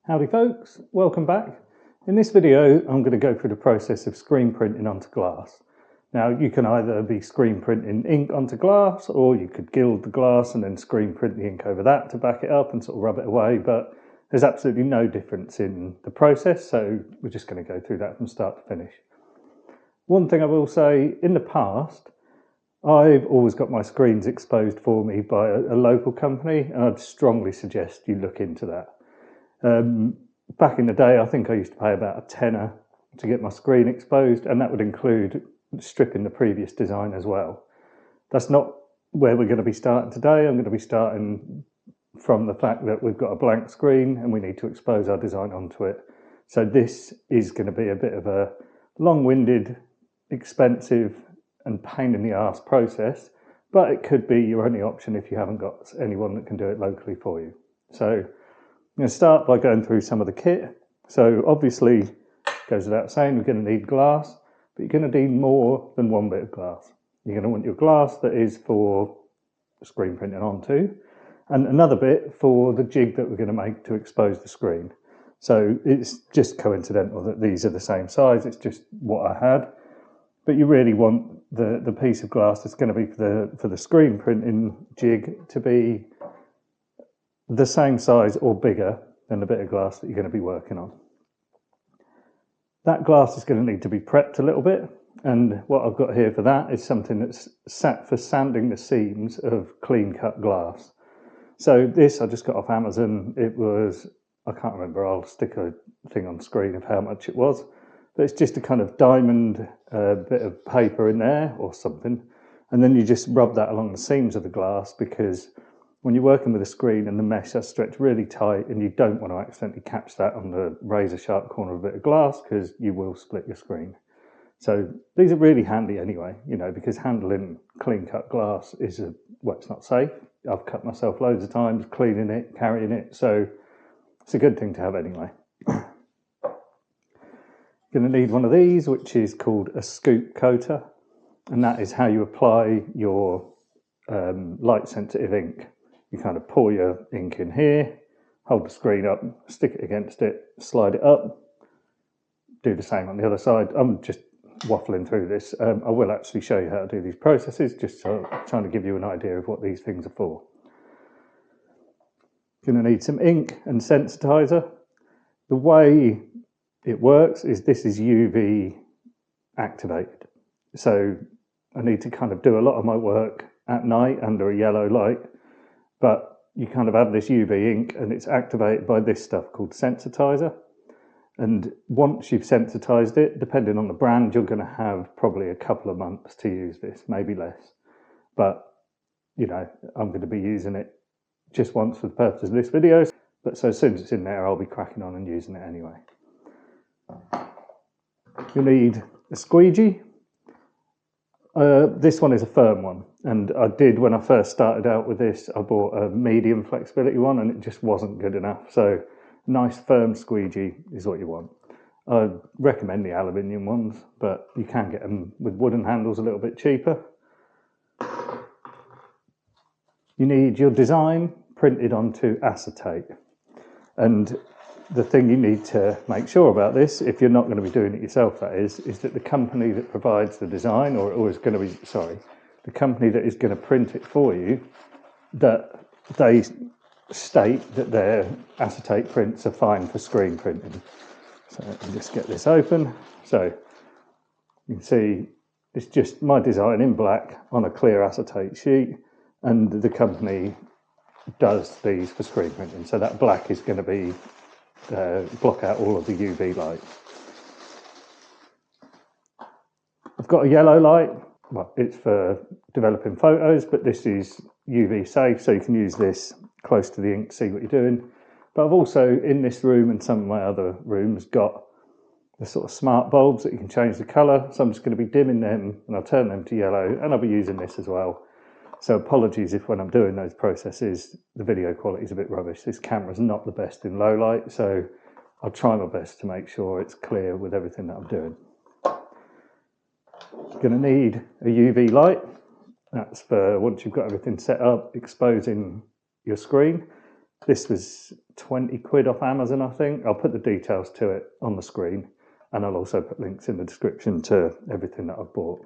Howdy folks, welcome back. In this video I'm going to go through the process of screen printing onto glass. Now you can either be screen printing ink onto glass, or you could gild the glass and then screen print the ink over that to back it up and sort of rub it away, but there's absolutely no difference in the process, so we're just going to go through that from start to finish. One thing I will say, in the past I've always got my screens exposed for me by a local company, and I'd strongly suggest you look into that. Back in the day, I think I used to pay about a tenner to get my screen exposed, and that would include stripping the previous design as well. That's not where we're going to be starting today. I'm going to be starting from the fact that we've got a blank screen and we need to expose our design onto it. So this is going to be a bit of a long-winded, expensive and pain in the arse process, but it could be your only option if you haven't got anyone that can do it locally for you. So I'm going to start by going through some of the kit. So obviously, it goes without saying, we're going to need glass, but you're going to need more than one bit of glass. You're going to want your glass that is for screen printing onto, and another bit for the jig that we're going to make to expose the screen. So it's just coincidental that these are the same size, it's just what I had. But you really want the piece of glass that's going to be for the screen printing jig to be the same size or bigger than the bit of glass that you're going to be working on. That glass is going to need to be prepped a little bit, and what I've got here for that is something that's sat for sanding the seams of clean cut glass. So this I just got off Amazon. It was, I can't remember, I'll stick a thing on screen of how much it was, but it's just a kind of diamond bit of paper in there or something, and then you just rub that along the seams of the glass, because when you're working with a screen and the mesh has stretched really tight, and you don't want to accidentally catch that on the razor sharp corner of a bit of glass, because you will split your screen. So these are really handy anyway, because handling clean cut glass is it's not safe. I've cut myself loads of times cleaning it, carrying it, so it's a good thing to have anyway. You're going to need one of these, which is called a scoop coater, and that is how you apply your light sensitive ink. You kind of pour your ink in here, hold the screen up, stick it against it, slide it up, do the same on the other side. I'm just waffling through this. I will actually show you how to do these processes, just so I'm trying to give you an idea of what these things are for. You're going to need some ink and sensitizer. The way it works is this is UV activated. So I need to kind of do a lot of my work at night under a yellow light, but you kind of have this UV ink and it's activated by this stuff called sensitizer. And once you've sensitized it, depending on the brand, you're going to have probably a couple of months to use this, maybe less. But, I'm going to be using it just once for the purpose of this video. But so as soon as it's in there, I'll be cracking on and using it anyway. You need a squeegee. This one is a firm one, and I did, when I first started out with this, I bought a medium flexibility one and it just wasn't good enough. So nice firm squeegee is what you want. I recommend the aluminium ones, but you can get them with wooden handles a little bit cheaper. You need your design printed onto acetate, and the thing you need to make sure about this, if you're not going to be doing it yourself, that is that the company that provides the design, or is going to be, the company that is going to print it for you, that they state that their acetate prints are fine for screen printing. So let me just get this open. So you can see it's just my design in black on a clear acetate sheet, and the company does these for screen printing. So that black is going to be block out all of the UV light. I've got a yellow light. Well, it's for developing photos, but this is UV safe, so you can use this close to the ink to see what you're doing. But I've also, in this room and some of my other rooms, got the sort of smart bulbs that you can change the colour. So I'm just going to be dimming them, and I'll turn them to yellow, and I'll be using this as well. So apologies if when I'm doing those processes, the video quality is a bit rubbish. This camera's not the best in low light, so I'll try my best to make sure it's clear with everything that I'm doing. You're going to need a UV light. That's for once you've got everything set up, exposing your screen. This was 20 quid off Amazon, I think. I'll put the details to it on the screen, and I'll also put links in the description to everything that I've bought.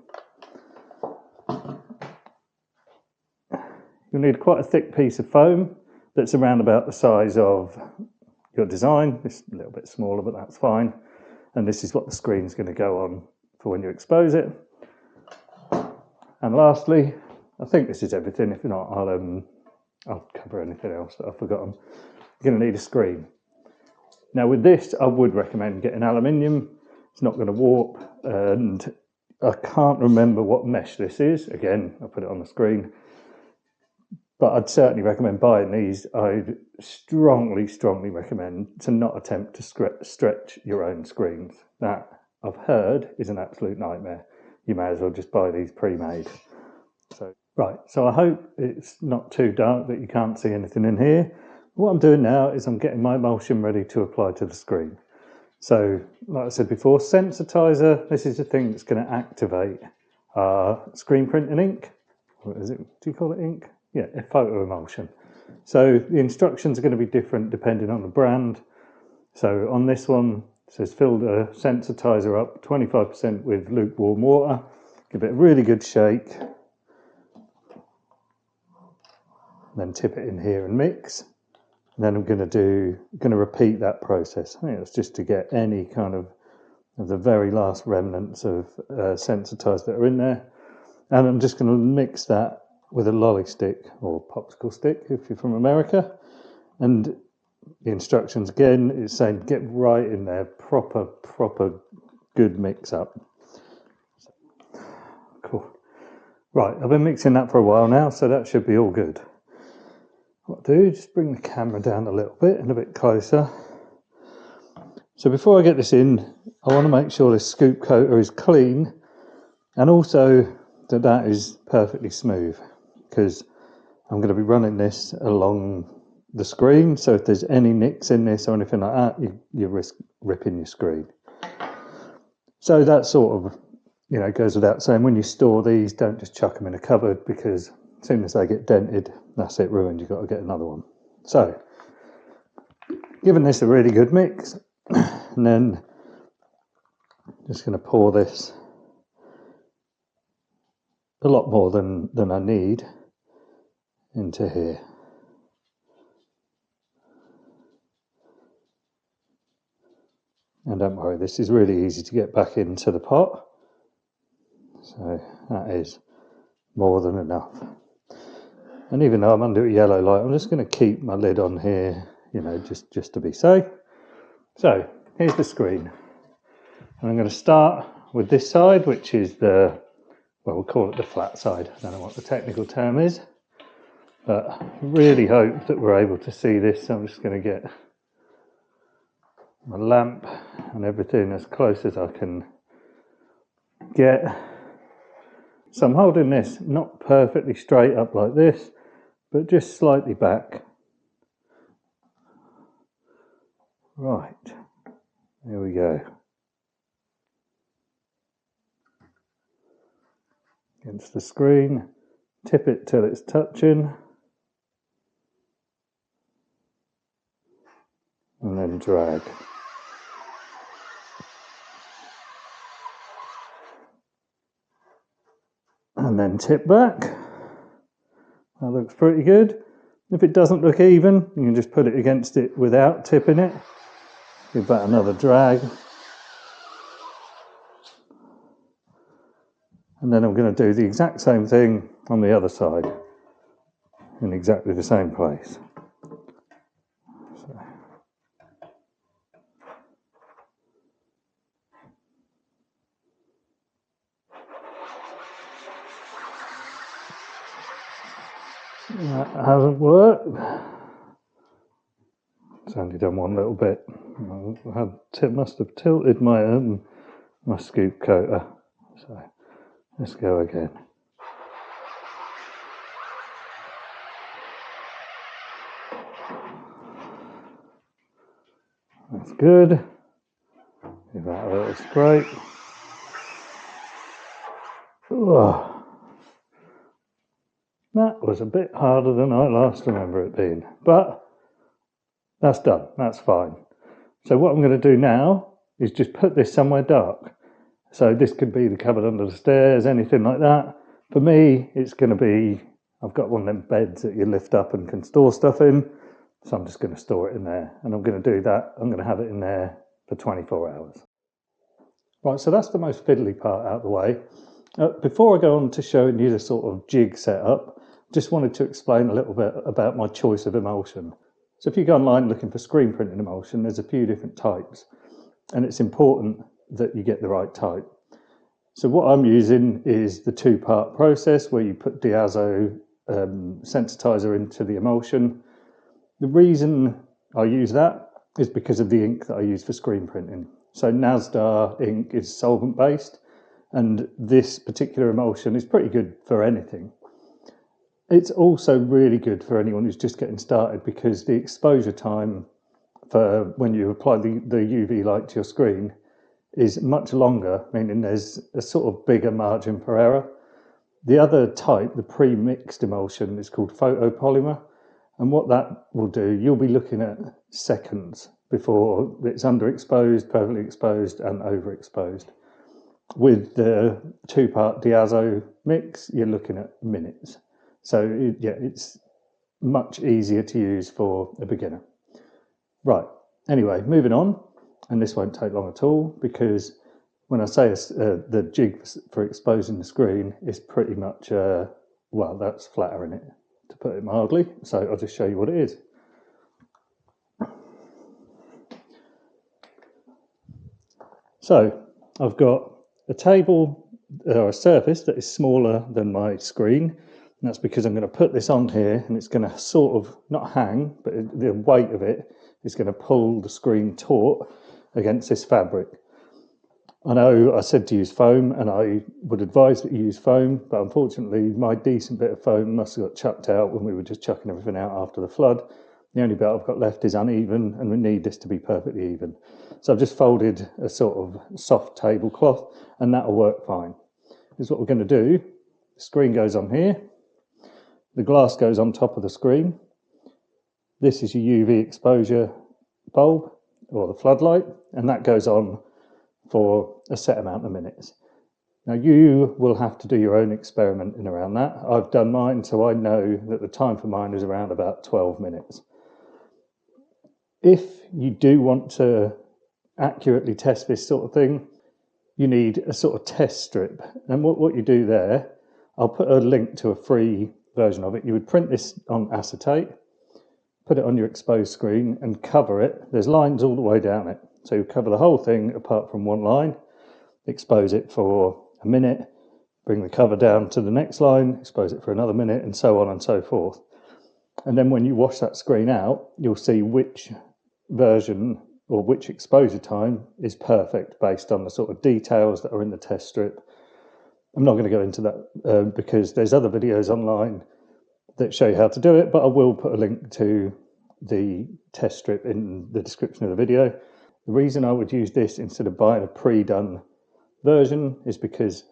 You'll need quite a thick piece of foam that's around about the size of your design. It's a little bit smaller, but that's fine. And this is what the screen's going to go on for when you expose it. And lastly, I think this is everything. If not, I'll cover anything else that I've forgotten. You're going to need a screen. Now with this, I would recommend getting aluminium. It's not going to warp, and I can't remember what mesh this is. Again, I'll put it on the screen. But I'd certainly recommend buying these. I'd strongly recommend to not attempt to stretch your own screens. That, I've heard, is an absolute nightmare. You may as well just buy these pre-made. So I hope it's not too dark that you can't see anything in here. What I'm doing now is I'm getting my emulsion ready to apply to the screen. So, like I said before, sensitizer, this is the thing that's going to activate our screen printing ink. What is it? Do you call it ink? Yeah, a photo emulsion. So the instructions are going to be different depending on the brand. So on this one, it says fill the sensitizer up 25% with lukewarm water. Give it a really good shake. Then tip it in here and mix. And then I'm going to repeat that process. I think it's just to get any kind of the very last remnants of sensitizer that are in there. And I'm just going to mix that with a lolly stick or popsicle stick if you're from America. And the instructions again is saying get right in there, proper good mix up. Cool. Right, I've been mixing that for a while now, so that should be all good. What I'll do, just bring the camera down a little bit and a bit closer. So before I get this in, I want to make sure this scoop coater is clean and also that is perfectly smooth, because I'm going to be running this along the screen, so if there's any nicks in this or anything like that, you risk ripping your screen. So that sort of, goes without saying. When you store these, don't just chuck them in a cupboard, because as soon as they get dented, that's it, ruined. You've got to get another one. So, giving this a really good mix, and then just going to pour this a lot more than I need into here. And don't worry, this is really easy to get back into the pot. So that is more than enough. And even though I'm under a yellow light, I'm just going to keep my lid on here, just to be safe. So here's the screen. And I'm going to start with this side, which is we'll call it the flat side. I don't know what the technical term is, but I really hope that we're able to see this. So I'm just going to get my lamp and everything as close as I can get. So I'm holding this not perfectly straight up like this, but just slightly back. Right, there we go. Against the screen, tip it till it's touching, and then drag. And then tip back. That looks pretty good. If it doesn't look even, you can just put it against it without tipping it. Give that another drag. And then I'm going to do the exact same thing on the other side in exactly the same place. So. That hasn't worked. It's only done one little bit. I must have tilted my scoop coater. So let's go again. That's good. Give that a little scrape. Oh, that was a bit harder than I last remember it being, but That's done, that's fine. So what I'm going to do now is just put this somewhere dark. So this could be the cupboard under the stairs, anything like that. For me, it's going to be, I've got one of them beds that you lift up and can store stuff in. So I'm just going to store it in there. And I'm going to do that. I'm going to have it in there for 24 hours. Right, so that's the most fiddly part out of the way. Before I go on to showing you the sort of jig setup, just wanted to explain a little bit about my choice of emulsion. So if you go online looking for screen printing emulsion, there's a few different types. And it's important that you get the right type. So what I'm using is the two-part process where you put diazo sensitizer into the emulsion. The reason I use that is because of the ink that I use for screen printing. So Nasdar ink is solvent-based, and this particular emulsion is pretty good for anything. It's also really good for anyone who's just getting started because the exposure time for when you apply the UV light to your screen is much longer, meaning there's a sort of bigger margin for error. The other type, the pre-mixed emulsion, is called photopolymer. And what that will do, you'll be looking at seconds before it's underexposed, perfectly exposed, and overexposed. With the two-part diazo mix, you're looking at minutes. So yeah, it's much easier to use for a beginner. Right, anyway, moving on. And this won't take long at all because when I say the jig for exposing the screen is pretty much, well, that's flattering it, to put it mildly. So I'll just show you what it is. So I've got a table or a surface that is smaller than my screen. And that's because I'm going to put this on here and it's going to sort of not hang, but the weight of it is going to pull the screen taut against this fabric. I know I said to use foam, and I would advise that you use foam, but unfortunately my decent bit of foam must have got chucked out when we were just chucking everything out after the flood. The only bit I've got left is uneven, and we need this to be perfectly even. So I've just folded a sort of soft tablecloth, and that'll work fine. This is what we're going to do. The screen goes on here. The glass goes on top of the screen. This is your UV exposure bulb, or the floodlight, and that goes on for a set amount of minutes. Now you will have to do your own experimenting around that. I've done mine, so I know that the time for mine is around about 12 minutes. If you do want to accurately test this sort of thing, you need a sort of test strip. And what you do there, I'll put a link to a free version of it. You would print this on acetate, put it on your exposed screen and cover it. There's lines all the way down it. So you cover the whole thing apart from one line, expose it for a minute, bring the cover down to the next line, expose it for another minute, and so on and so forth. And then when you wash that screen out, you'll see which version or which exposure time is perfect based on the sort of details that are in the test strip. I'm not going to go into that because there's other videos online that show you how to do it, but I will put a link to the test strip in the description of the video. The reason I would use this instead of buying a pre-done version is because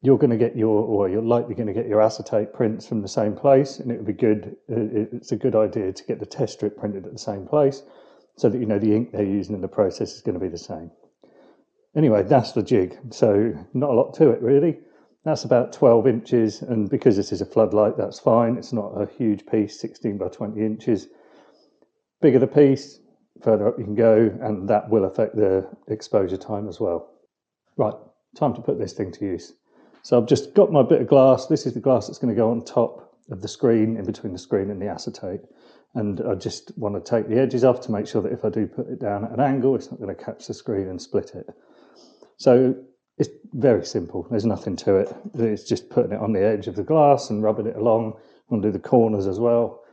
you're going to get you're likely going to get your acetate prints from the same place, and it would be good. It's a good idea to get the test strip printed at the same place so that you know the ink they're using in the process is going to be the same. Anyway, that's the jig. So not a lot to it really. That's about 12 inches, and because this is a floodlight, that's fine. It's not a huge piece, 16 by 20 inches. Bigger the piece, further up you can go, and that will affect the exposure time as well. Right, time to put this thing to use. So I've just got my bit of glass. This is the glass that's going to go on top of the screen, in between the screen and the acetate. And I just want to take the edges off to make sure that if I do put it down at an angle, it's not going to catch the screen and split it. So it's very simple. There's nothing to it. It's just putting it on the edge of the glass and rubbing it along. I'm going to do the corners as well.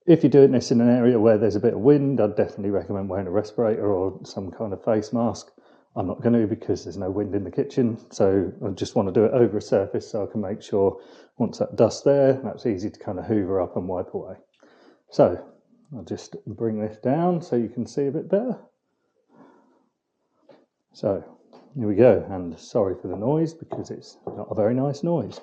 If you're doing this in an area where there's a bit of wind, I'd definitely recommend wearing a respirator or some kind of face mask. I'm not going to because there's no wind in the kitchen, so I just want to do it over a surface so I can make sure once that dust's there, that's easy to kind of hoover up and wipe away. So I'll just bring this down so you can see a bit better. So here we go, and sorry for the noise because it's not a very nice noise.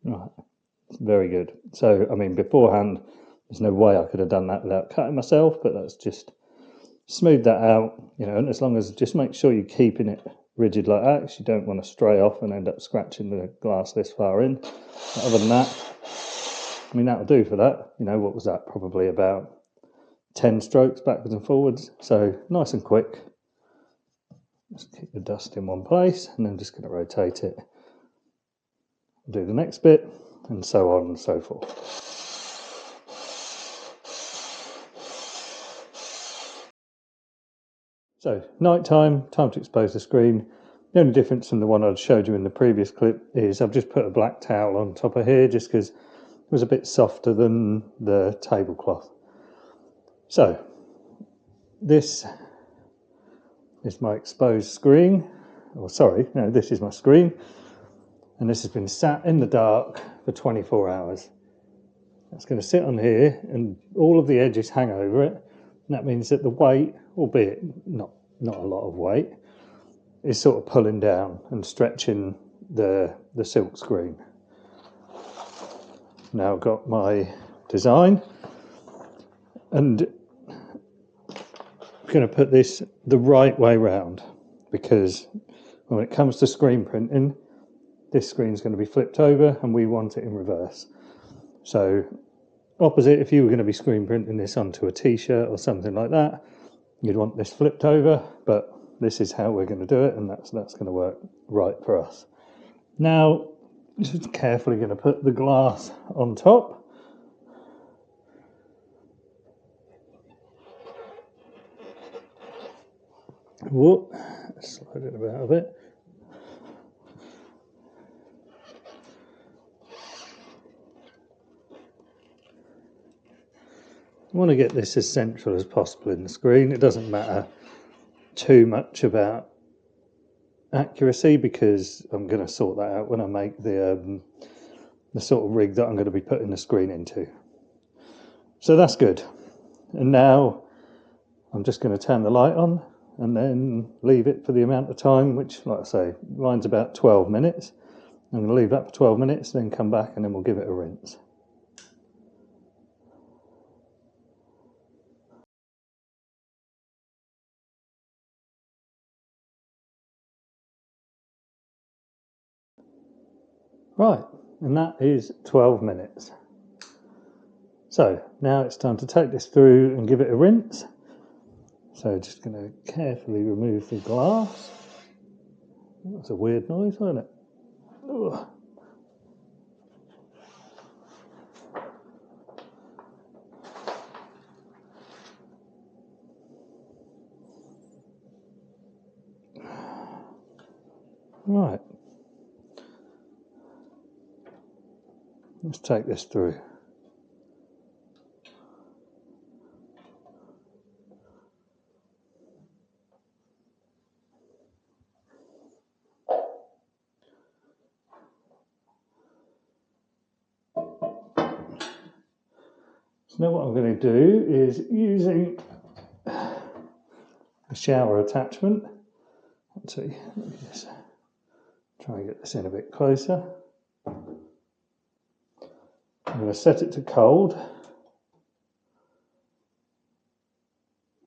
Right, very good. So, I mean, beforehand, there's no way I could have done that without cutting myself, but that's just smooth that out, and as long as just make sure you're keeping it rigid like that, because you don't want to stray off and end up scratching the glass this far in. But other than that, I mean, that'll do for that. What was that? Probably about 10 strokes backwards and forwards. So nice and quick. Just keep the dust in one place, and then just going to rotate it. Do the next bit, and so on and so forth. So, night time to expose the screen. The only difference from the one I showed you in the previous clip is I've just put a black towel on top of here just because it was a bit softer than the tablecloth. So, this is my exposed screen. This is my screen. And this has been sat in the dark for 24 hours. It's going to sit on here and all of the edges hang over it. And that means that the weight, albeit not a lot of weight, is sort of pulling down and stretching the silk screen. Now I've got my design, and I'm going to put this the right way round, because when it comes to screen printing, this screen's going to be flipped over and we want it in reverse. So opposite, if you were going to be screen printing this onto a t-shirt or something like that, you'd want this flipped over, but this is how we're going to do it, and that's going to work right for us. Now, just carefully going to put the glass on top. Whoop, slide it about a bit. I want to get this as central as possible in the screen. It doesn't matter too much about accuracy, because I'm going to sort that out when I make the sort of rig that I'm going to be putting the screen into. So that's good. And now I'm just going to turn the light on and then leave it for the amount of time, which, like I say, mine's about 12 minutes. I'm going to leave that for 12 minutes, then come back and then we'll give it a rinse. Right, and that is 12 minutes. So now it's time to take this through and give it a rinse. So just going to carefully remove the glass. That's a weird noise, isn't it? Ugh. Right. Let's take this through. So now what I'm going to do is, using a shower attachment, let's see, let me just try and get this in a bit closer. I'm going to set it to cold,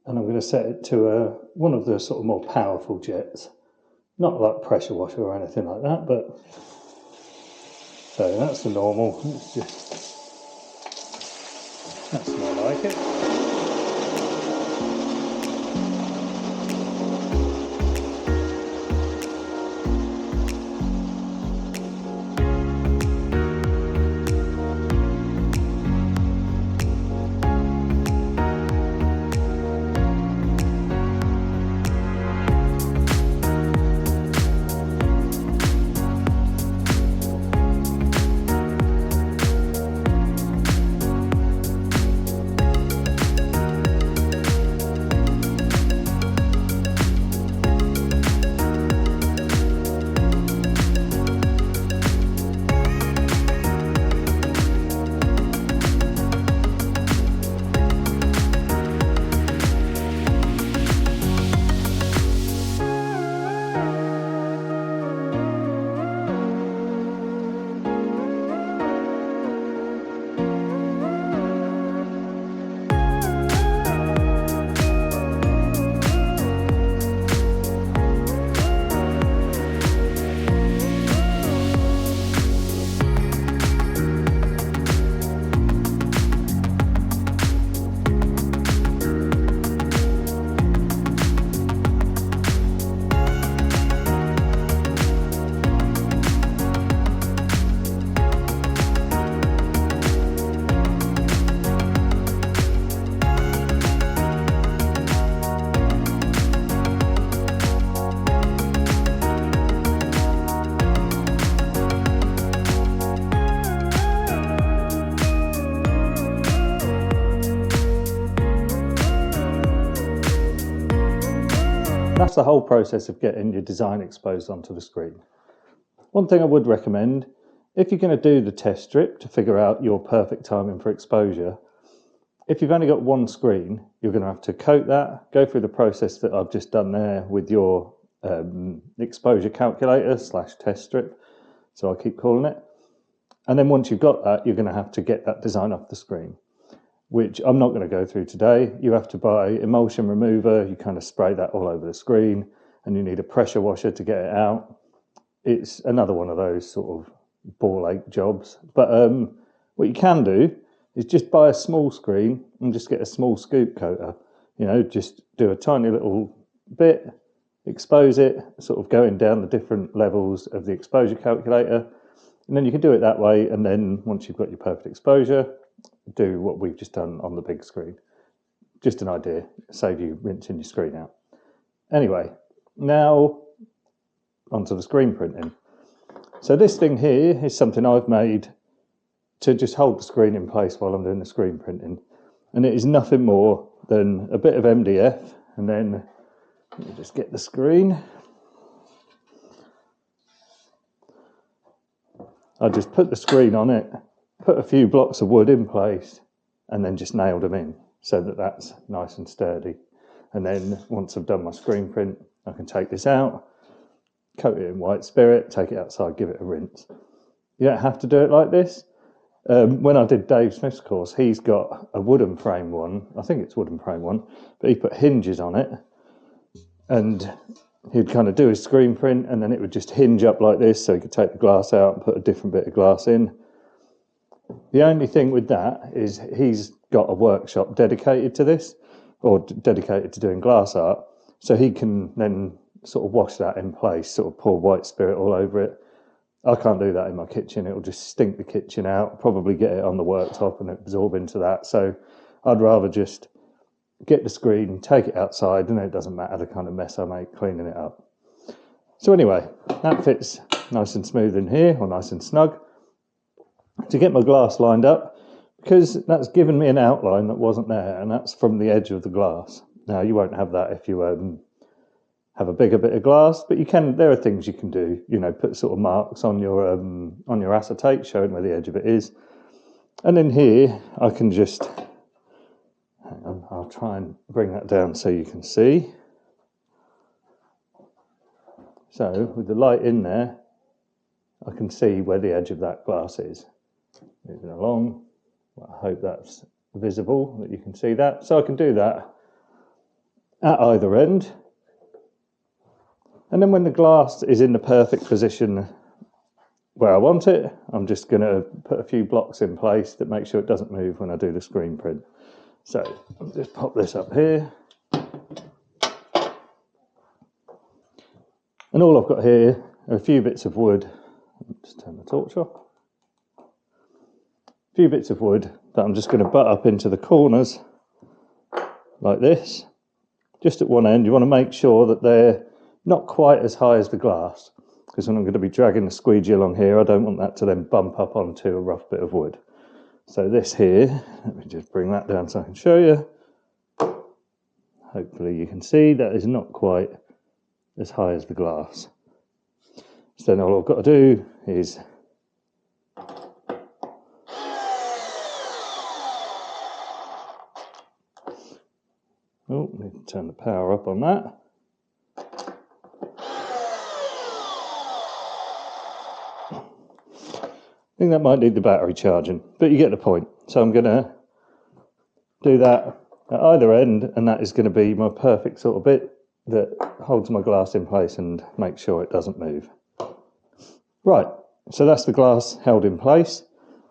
and I'm going to set it to one of the sort of more powerful jets, not like pressure washer or anything like that, but so that's the normal. That's more like it. that's the whole process of getting your design exposed onto the screen. One thing I would recommend, if you're going to do the test strip to figure out your perfect timing for exposure, if you've only got one screen, you're going to have to coat that, go through the process that I've just done there with your exposure calculator / test strip, so I keep calling it. And then once you've got that, you're going to have to get that design off the screen, which I'm not going to go through today. You have to buy emulsion remover, you kind of spray that all over the screen, and you need a pressure washer to get it out. It's another one of those sort of ball ache jobs. But what you can do is just buy a small screen and just get a small scoop coater. You know, just do a tiny little bit, expose it, sort of going down the different levels of the exposure calculator. And then you can do it that way. And then once you've got your perfect exposure, do what we've just done on the big screen. Just an idea, save you rinsing your screen out. Anyway, now onto the screen printing. So this thing here is something I've made to just hold the screen in place while I'm doing the screen printing. And it is nothing more than a bit of MDF, and then let me just get the screen. I just put the screen on it, put a few blocks of wood in place, and then just nailed them in so that that's nice and sturdy. And then once I've done my screen print, I can take this out, coat it in white spirit, take it outside, give it a rinse. You don't have to do it like this. When I did Dave Smith's course, he's got a wooden frame one. I think it's wooden frame one, but he put hinges on it, and he'd kind of do his screen print, and then it would just hinge up like this, so he could take the glass out and put a different bit of glass in. The only thing with that is he's got a workshop dedicated to this, or dedicated to doing glass art, so he can then sort of wash that in place, sort of pour white spirit all over it. I can't do that in my kitchen. It'll just stink the kitchen out, probably get it on the worktop and absorb into that. So I'd rather just get the screen, take it outside, and it doesn't matter the kind of mess I make cleaning it up. So anyway, that fits nice and smooth in here, or nice and snug. To get my glass lined up, because that's given me an outline that wasn't there, and that's from the edge of the glass. Now, you won't have that if you have a bigger bit of glass, but you can. There are things you can do. You know, put sort of marks on your acetate, showing where the edge of it is. And in here, I can just. Hang on, I'll try and bring that down so you can see. So with the light in there, I can see where the edge of that glass is. Moving along. Well, I hope that's visible, that you can see that. So I can do that at either end. And then when the glass is in the perfect position where I want it, I'm just going to put a few blocks in place that make sure it doesn't move when I do the screen print. So I'll just pop this up here. And all I've got here are a few bits of wood. Just turn the torch off. A few bits of wood that I'm just going to butt up into the corners like this. Just at one end, you want to make sure that they're not quite as high as the glass, because when I'm going to be dragging the squeegee along here, I don't want that to then bump up onto a rough bit of wood. So this here, let me just bring that down so I can show you. Hopefully you can see that is not quite as high as the glass. So then all I've got to do is need to turn the power up on that. I think that might need the battery charging, but you get the point. So I'm going to do that at either end, and that is going to be my perfect sort of bit that holds my glass in place and makes sure it doesn't move. Right, so that's the glass held in place.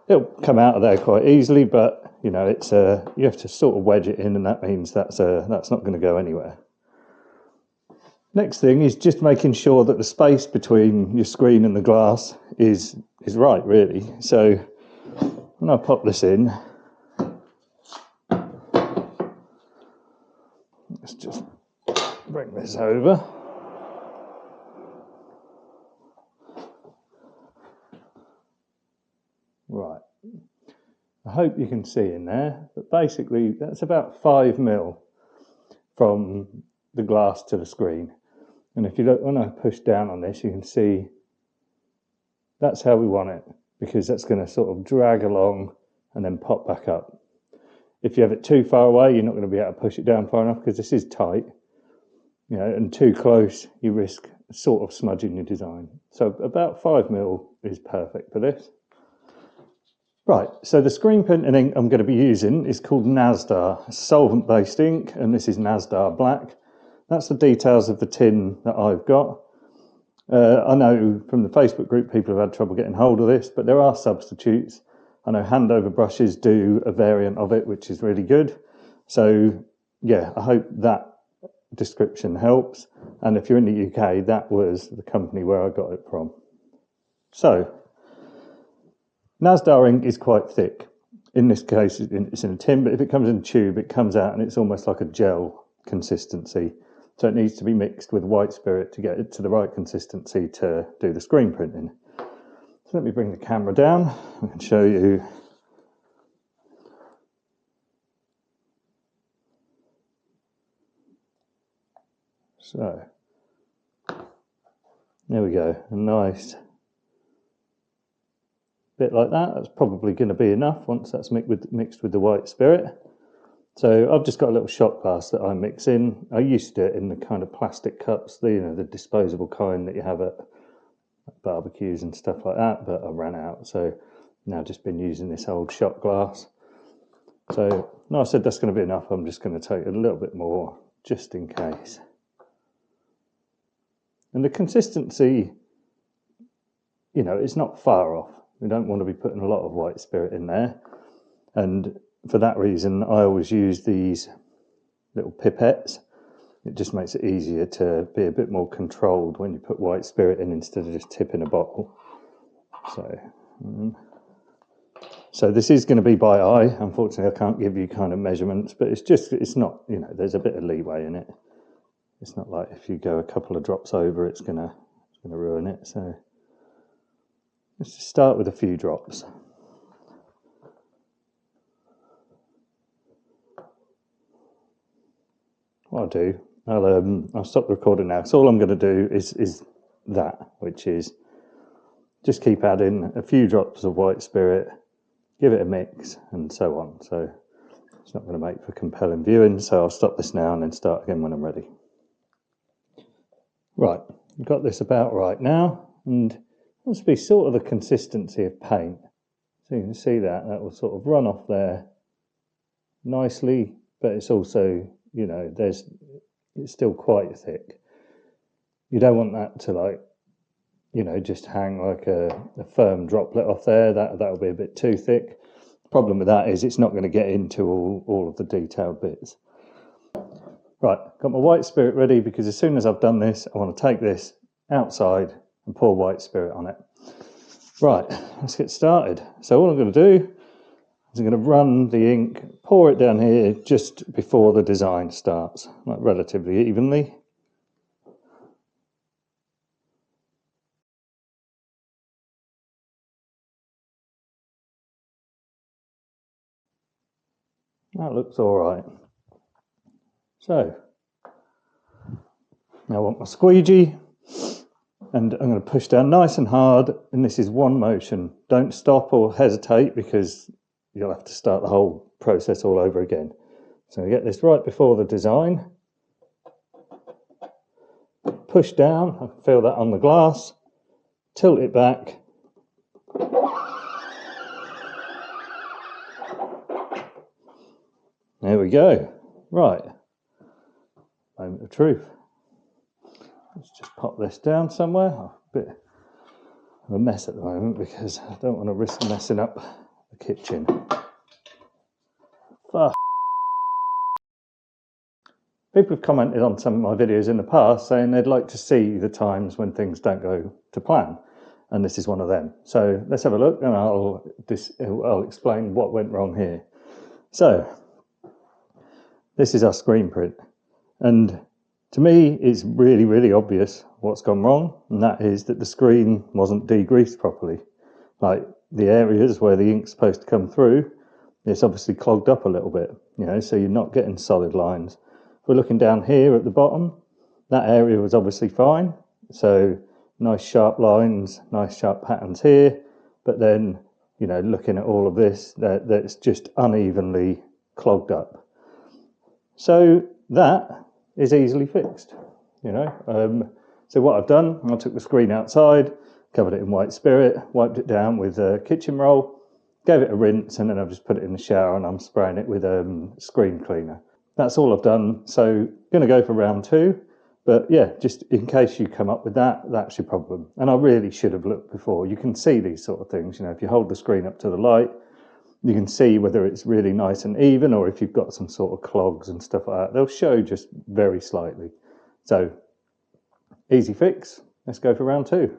It'll come out of there quite easily, but you know, it's you have to sort of wedge it in, and that means that's not going to go anywhere. Next thing is just making sure that the space between your screen and the glass is right, really. So when I pop this in, let's just bring this over. Right. I hope you can see in there, but basically that's about 5 mil from the glass to the screen. And if you look, when I push down on this, you can see that's how we want it, because that's going to sort of drag along and then pop back up. If you have it too far away, you're not going to be able to push it down far enough because this is tight, and too close, you risk sort of smudging your design. So about 5mm is perfect for this. Right, so the screen printing ink I'm going to be using is called Nasdar. It's solvent-based ink, and this is Nasdar Black. That's the details of the tin that I've got. I know from the Facebook group people have had trouble getting hold of this, but there are substitutes. I know Handover brushes do a variant of it, which is really good. So yeah, I hope that description helps. And if you're in the UK, that was the company where I got it from. So Nasdar ink is quite thick. In this case, it's in a tin, but if it comes in a tube, it comes out and it's almost like a gel consistency. So it needs to be mixed with white spirit to get it to the right consistency to do the screen printing. So let me bring the camera down. I can show you. So there we go, a nice bit like that. That's probably going to be enough once that's mixed with the white spirit. So I've just got a little shot glass that I mix in. I used it in the kind of plastic cups, the disposable kind that you have at barbecues and stuff like that, but I ran out, so now just been using this old shot glass. So no, I said that's going to be enough. I'm just going to take a little bit more just in case. And the consistency, it's not far off. We don't want to be putting a lot of white spirit in there, and for that reason I always use these little pipettes. It just makes it easier to be a bit more controlled when you put white spirit in instead of just tipping a bottle. So this is going to be by eye. Unfortunately, I can't give you kind of measurements, but it's not, there's a bit of leeway in it. It's not like if you go a couple of drops over, it's going to ruin it. So let's just start with a few drops. What I'll do, I'll stop the recording now. So all I'm going to do is that, which is just keep adding a few drops of white spirit, give it a mix, and so on. So it's not going to make for compelling viewing. So I'll stop this now and then start again when I'm ready. Right, I've got this about right now, and it must be sort of the consistency of paint. So you can see that will sort of run off there nicely, but it's also, it's still quite thick. You don't want that to just hang like a firm droplet off there. That'll be a bit too thick. The problem with that is it's not going to get into all of the detailed bits. Right, got my white spirit ready, because as soon as I've done this, I want to take this outside and pour white spirit on it. Right, let's get started. So all I'm going to do is I'm going to run the ink, pour it down here just before the design starts, like relatively evenly. That looks all right. So now I want my squeegee, and I'm going to push down nice and hard, and this is one motion. Don't stop or hesitate, because you'll have to start the whole process all over again. So I get this right before the design. Push down, I can feel that on the glass. Tilt it back. There we go. Right. Moment of truth. Let's just pop this down somewhere. A bit of a mess at the moment because I don't want to risk messing up the kitchen. People have commented on some of my videos in the past saying they'd like to see the times when things don't go to plan, and this is one of them. So let's have a look, and I'll explain what went wrong here. So this is our screen print, and to me it's really, really obvious what's gone wrong, and that is that the screen wasn't degreased properly. Like the areas where the ink's supposed to come through, it's obviously clogged up a little bit, so you're not getting solid lines. If we're looking down here at the bottom, That area was obviously fine, so nice sharp lines, nice sharp patterns here, but then, you know, looking at all of this, that's just unevenly clogged up. So that is easily fixed, you know. So what I've done, I took the screen outside, covered it in white spirit, wiped it down with a kitchen roll, gave it a rinse, and then I've just put it in the shower and I'm spraying it with a screen cleaner. That's all I've done. So going to go for round 2. But yeah, just in case you come up with that, that's your problem. And I really should have looked before. You can see these sort of things. You know, if you hold the screen up to the light, you can see whether it's really nice and even or if you've got some sort of clogs and stuff like that. They'll show just very slightly. So easy fix. Let's go for round 2.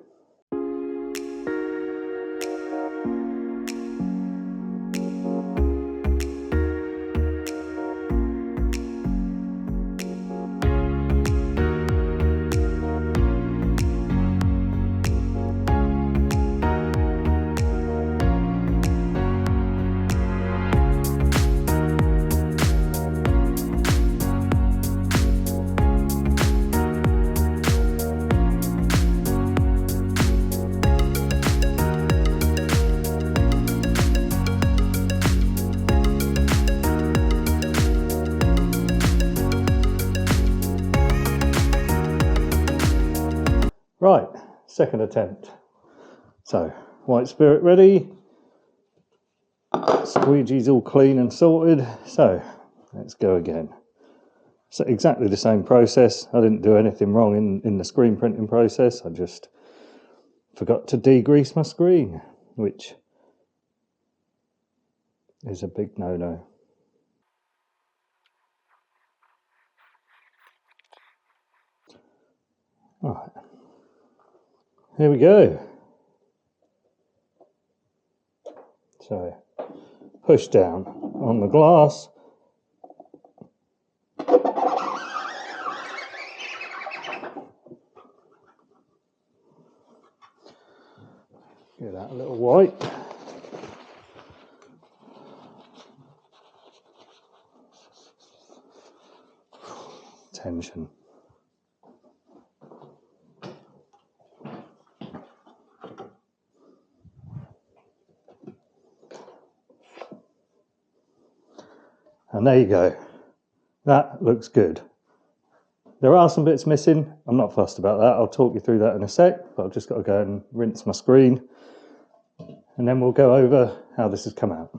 Right, second attempt. So, white spirit ready. Squeegee's all clean and sorted. So, let's go again. So exactly the same process. I didn't do anything wrong in the screen printing process. I just forgot to degrease my screen, which is a big no-no. All right. Here we go. So, push down on the glass. Give that a little wipe. Tension. And there you go. That looks good. There are some bits missing. I'm not fussed about that. I'll talk you through that in a sec, but I've just got to go and rinse my screen. And then we'll go over how this has come out.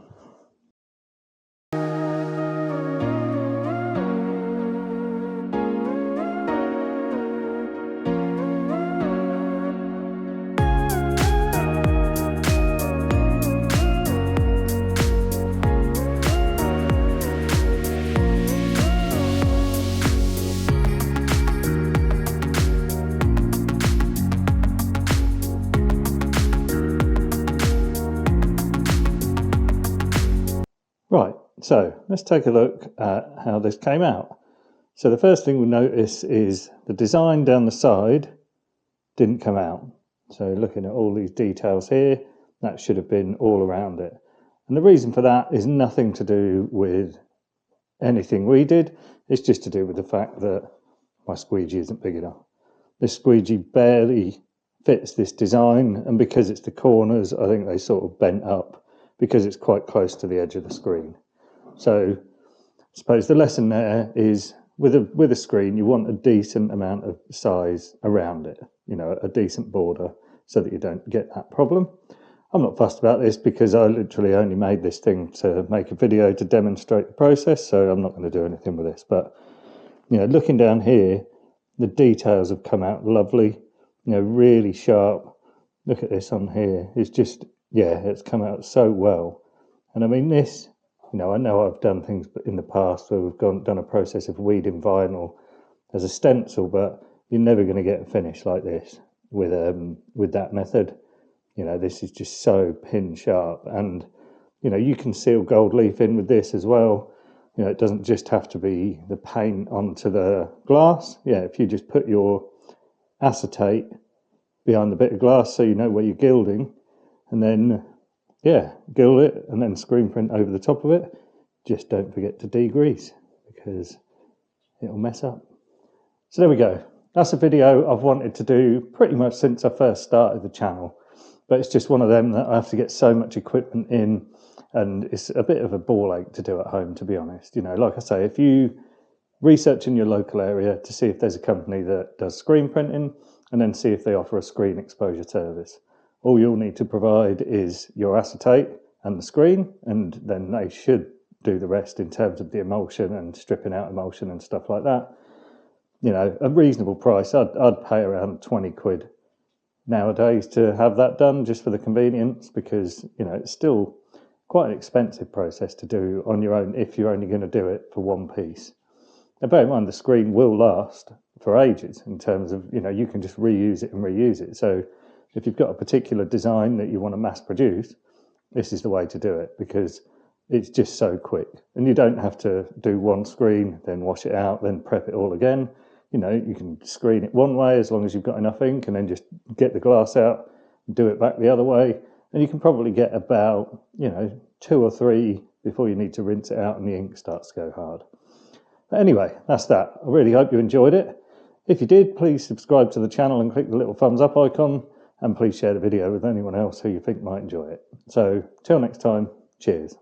Right, so let's take a look at how this came out. So the first thing we'll notice is the design down the side didn't come out. So looking at all these details here, that should have been all around it. And the reason for that is nothing to do with anything we did. It's just to do with the fact that my squeegee isn't big enough. This squeegee barely fits this design, and because it's the corners, I think they sort of bent up because it's quite close to the edge of the screen. So I suppose the lesson there is with a screen, you want a decent amount of size around it, you know, a decent border so that you don't get that problem. I'm not fussed about this because I literally only made this thing to make a video to demonstrate the process, so I'm not going to do anything with this. But, you know, looking down here, the details have come out lovely, you know, really sharp. Look at this on here. It's just, yeah, it's come out so well. And I mean, this, you know I've done things in the past where we've done a process of weeding vinyl as a stencil, but you're never going to get a finish like this with that method. You know, this is just so pin sharp, and you know, you can seal gold leaf in with this as well. You know, it doesn't just have to be the paint onto the glass. Yeah, if you just put your acetate behind the bit of glass so you know where you're gilding, and then, yeah, gild it and then screen print over the top of it. Just don't forget to degrease because it'll mess up. So there we go. That's a video I've wanted to do pretty much since I first started the channel, but it's just one of them that I have to get so much equipment in, and it's a bit of a ball ache to do at home, to be honest. Like I say, if you research in your local area to see if there's a company that does screen printing, and then see if they offer a screen exposure service. All you'll need to provide is your acetate and the screen, and then they should do the rest in terms of the emulsion and stripping out emulsion and stuff like that. A reasonable price. I'd pay around 20 quid nowadays to have that done, just for the convenience, because it's still quite an expensive process to do on your own if you're only going to do it for one piece. Now, bear in mind, the screen will last for ages in terms of, you can just reuse it and reuse it. So if you've got a particular design that you want to mass produce, this is the way to do it, because it's just so quick. And you don't have to do one screen, then wash it out, then prep it all again. You can screen it one way as long as you've got enough ink, and then just get the glass out, do it back the other way. And you can probably get about, 2 or 3 before you need to rinse it out and the ink starts to go hard. But anyway, that's that. I really hope you enjoyed it. If you did, please subscribe to the channel and click the little thumbs up icon, and please share the video with anyone else who you think might enjoy it. So, till next time, cheers.